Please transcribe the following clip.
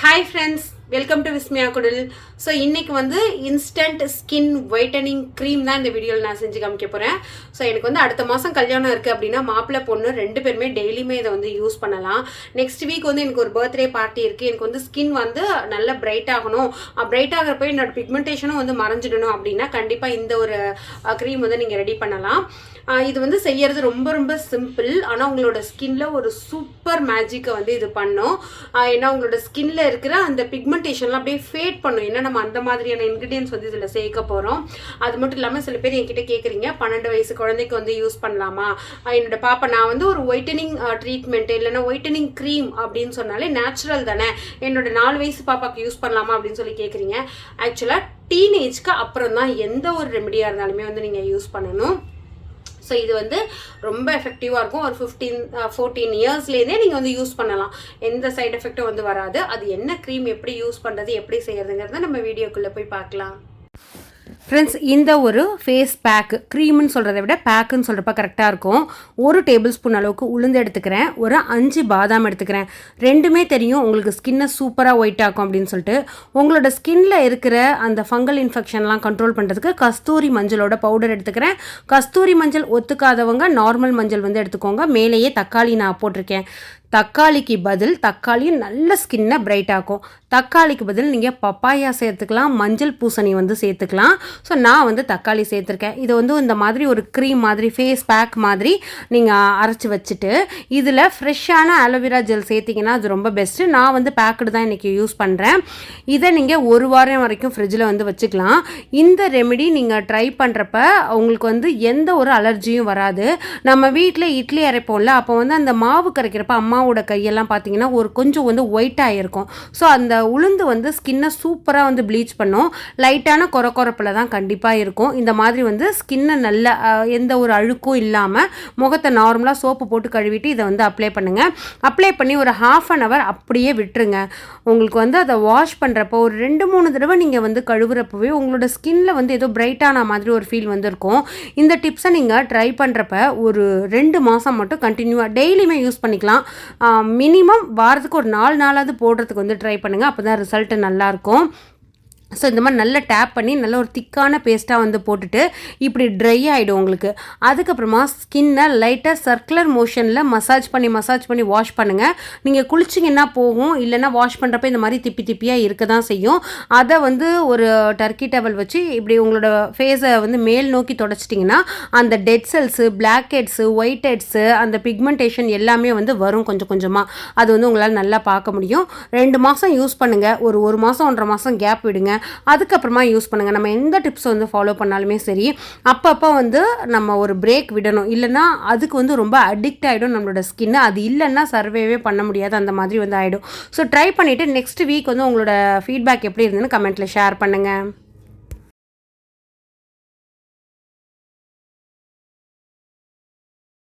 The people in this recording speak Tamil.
Hi friends, welcome to Vismayakudil. So இன்னைக்கு வந்து இன்ஸ்டன்ட் ஸ்கின் வைட்டனிங் க்ரீம் தான் இந்த வீடியோவில் நான் செஞ்சு காமிக்க போகிறேன். ஸோ எனக்கு வந்து அடுத்த மாதம் கல்யாணம் இருக்குது அப்படின்னா மாப்பிள்ளை பொண்ணு ரெண்டு பேருமே டெய்லியுமே இதை வந்து யூஸ் பண்ணலாம். நெக்ஸ்ட் வீக் வந்து எனக்கு ஒரு பர்த்டே பார்ட்டி இருக்குது. எனக்கு வந்து ஸ்கின் வந்து நல்லா பிரைட் ஆகணும். பிரைட் ஆகிறப்ப என்னோட பிக்மெண்டேஷனும் வந்து மறைஞ்சிடணும் அப்படின்னா கண்டிப்பாக இந்த ஒரு க்ரீம் வந்து நீங்கள் ரெடி பண்ணலாம். இது வந்து செய்யறது ரொம்ப ரொம்ப சிம்பிள். ஆனால் உங்களோட ஸ்கின்ல ஒரு சூப்பர் மேஜிக்கை வந்து இது பண்ணும். ஏன்னா உங்களோட ஸ்கின்ல இருக்கிற அந்த பிக்மெண்டேஷன்லாம் அப்படியே ஃபேட் பண்ணும். ஏன்னா நம்ம அந்த மாதிரியான இன்க்ரீடியன்ஸ் வந்து இதில் சேர்க்க போகிறோம். அது மட்டும் இல்லாமல் சில பேர் என்கிட்ட கேட்குறீங்க 12 வயசு குழந்தைக்கு வந்து யூஸ் பண்ணலாமா? என்னோட பாப்பா நான் வந்து ஒரு ஒயிட்டனிங் ட்ரீட்மெண்ட் இல்லைன்னா ஒயிட்டனிங் க்ரீம் அப்படின்னு சொன்னாலே நேச்சுரல் தானே, என்னோட 4 வயசு பாப்பாக்கு யூஸ் பண்ணலாமா அப்படின்னு சொல்லி கேட்குறீங்க. ஆக்சுவலாக டீனேஜ்க்கு அப்புறம் தான் எந்த ஒரு ரெமெடியாக இருந்தாலுமே வந்து நீங்கள் யூஸ் பண்ணணும். ஸோ இது வந்து ரொம்ப எஃபெக்டிவாக இருக்கும். ஒரு 14 இயர்ஸ்லேருந்தே நீங்கள் வந்து யூஸ் பண்ணலாம். எந்த சைட் எஃபெக்டும் வந்து வராது. அது என்ன க்ரீம் எப்படி யூஸ் பண்ணுறது எப்படி செய்யறதுங்கிறத நம்ம வீடியோக்குள்ளே போய் பார்க்கலாம். ஃப்ரெண்ட்ஸ், இந்த ஒரு ஃபேஸ் பேக், க்ரீம்னு சொல்கிறத விட பேக்குன்னு சொல்கிறப்ப கரெக்டாக இருக்கும். 1 டேபிள் ஸ்பூன் அளவுக்கு உளுந்து எடுத்துக்கிறேன், ஒரு 5 பாதாம் எடுத்துக்கிறேன். ரெண்டுமே தெரியும் உங்களுக்கு ஸ்கின்னை சூப்பராக ஒயிட் ஆகும் அப்படின்னு சொல்லிட்டு. உங்களோட ஸ்கின்ல இருக்கிற அந்த ஃபங்கல் இன்ஃபெக்ஷன்லாம் கண்ட்ரோல் பண்ணுறதுக்கு கஸ்தூரி மஞ்சளோட பவுடர் எடுத்துக்கிறேன். கஸ்தூரி மஞ்சள் ஒத்துக்காதவங்க நார்மல் மஞ்சள் வந்து எடுத்துக்கோங்க. மேலேயே தக்காளி நான் போட்டிருக்கேன். தக்காளிக்கு பதில் தக்காளியும் நல்ல ஸ்கின்னை பிரைட் ஆக்கும். தக்காளிக்கு பதில் நீங்கள் பப்பாயா சேர்த்துக்கலாம், மஞ்சள் பூசணி வந்து சேர்த்துக்கலாம். ஸோ நான் வந்து தக்காளி சேர்த்துருக்கேன். இது வந்து இந்த மாதிரி ஒரு க்ரீம் மாதிரி ஃபேஸ் பேக் மாதிரி நீங்கள் அரைச்சி வச்சுட்டு இதில் ஃப்ரெஷ்ஷான ஆலோவேரா ஜெல் சேர்த்திங்கன்னா அது ரொம்ப பெஸ்ட்டு. நான் வந்து பேக்கடு தான் இன்றைக்கி யூஸ் பண்ணுறேன். இதை நீங்கள் 1 வாரம் வரைக்கும் ஃப்ரிட்ஜில் வந்து வச்சுக்கலாம். இந்த ரெமெடி நீங்கள் ட்ரை பண்ணுறப்ப உங்களுக்கு வந்து எந்த ஒரு அலர்ஜியும் வராது. நம்ம வீட்டில் இட்லி அரைப்போம்ல, அப்போ வந்து அந்த மாவு கரைக்கிறப்ப அம்மாவோட கையெல்லாம் பார்த்தீங்கன்னா ஒரு கொஞ்சம் வந்து ஒயிட்டாக இருக்கும். ஸோ அந்த உளுந்து வந்து ஸ்கின்னை சூப்பராக வந்து ப்ளீச் பண்ணும். லைட்டான கொரப்பில் தான் கண்டிப்பாக இருக்கும். இந்த மாதிரி வந்து ஸ்கின்னை நல்லா எந்த ஒரு அழுக்கும் இல்லாமல் முகத்தை நார்மலாக சோப்பு போட்டு கழுவிட்டு இதை வந்து அப்ளை பண்ணுங்கள். அப்ளை பண்ணி ஒரு 1/2 அன் ஹவர் அப்படியே விட்டுருங்க. உங்களுக்கு வந்து அதை வாஷ் பண்ணுறப்போ ஒரு 2-3 தடவை நீங்கள் வந்து கழுவுறப்பவே உங்களோட ஸ்கின்ல வந்து ஏதோ பிரைட்டான மாதிரி ஒரு ஃபீல் வந்து இருக்கும். இந்த டிப்ஸை நீங்கள் ட்ரை பண்ணுறப்ப ஒரு 2 மாதம் மட்டும் கண்டினியூவாக டெய்லியுமே யூஸ் பண்ணிக்கலாம். மினிமம் வாரத்துக்கு ஒரு 4 நாளாவது போடுறதுக்கு வந்து ட்ரை பண்ணுங்கள். அப்போ தான் ரிசல்ட்டு நல்லாயிருக்கும். ஸோ இந்த மாதிரி நல்லா டேப் பண்ணி நல்ல ஒரு திக்கான பேஸ்ட்டாக வந்து போட்டுட்டு இப்படி ட்ரை ஆகிடும் உங்களுக்கு. அதுக்கப்புறமா ஸ்கின்னை லைட்டாக சர்க்குலர் மோஷனில் மசாஜ் பண்ணி வாஷ் பண்ணுங்கள். நீங்கள் குளிச்சிங்கன்னா போகும், இல்லைன்னா வாஷ் பண்ணுறப்ப இந்த மாதிரி திப்பியாக இருக்க தான் செய்யும். அதை வந்து ஒரு டர்க்கி டவல் வச்சு இப்படி உங்களோட ஃபேஸை வந்து மேல் நோக்கி தொடச்சிட்டிங்கன்னா அந்த dead cells, black heads, white heads, அந்த பிக்மெண்டேஷன் எல்லாமே வந்து வரும் கொஞ்சம் கொஞ்சமாக. அது வந்து உங்களால் நல்லா பார்க்க முடியும். 2 மாதம் யூஸ் பண்ணுங்கள். ஒரு மாதம் 1.5 மாதம் கேப் விடுங்க. அதுக்கப்புறமா யூஸ் பண்ணுங்கள். நம்ம எந்த டிப்ஸ் வந்து ஃபாலோ பண்ணாலுமே சரி, அப்பப்போ வந்து நம்ம ஒரு பிரேக் விடணும். இல்லைன்னா அதுக்கு வந்து ரொம்ப அடிக்ட் ஆகிடும் நம்மளோட ஸ்கின்னு. அது இல்லைன்னா சர்வேவே பண்ண முடியாது, அந்த மாதிரி வந்து ஆகிடும். ஸோ ட்ரை பண்ணிவிட்டு நெக்ஸ்ட் வீக் வந்து உங்களோட ஃபீட்பேக் எப்படி இருந்ததுன்னு கமெண்ட்டில் ஷேர் பண்ணுங்கள்.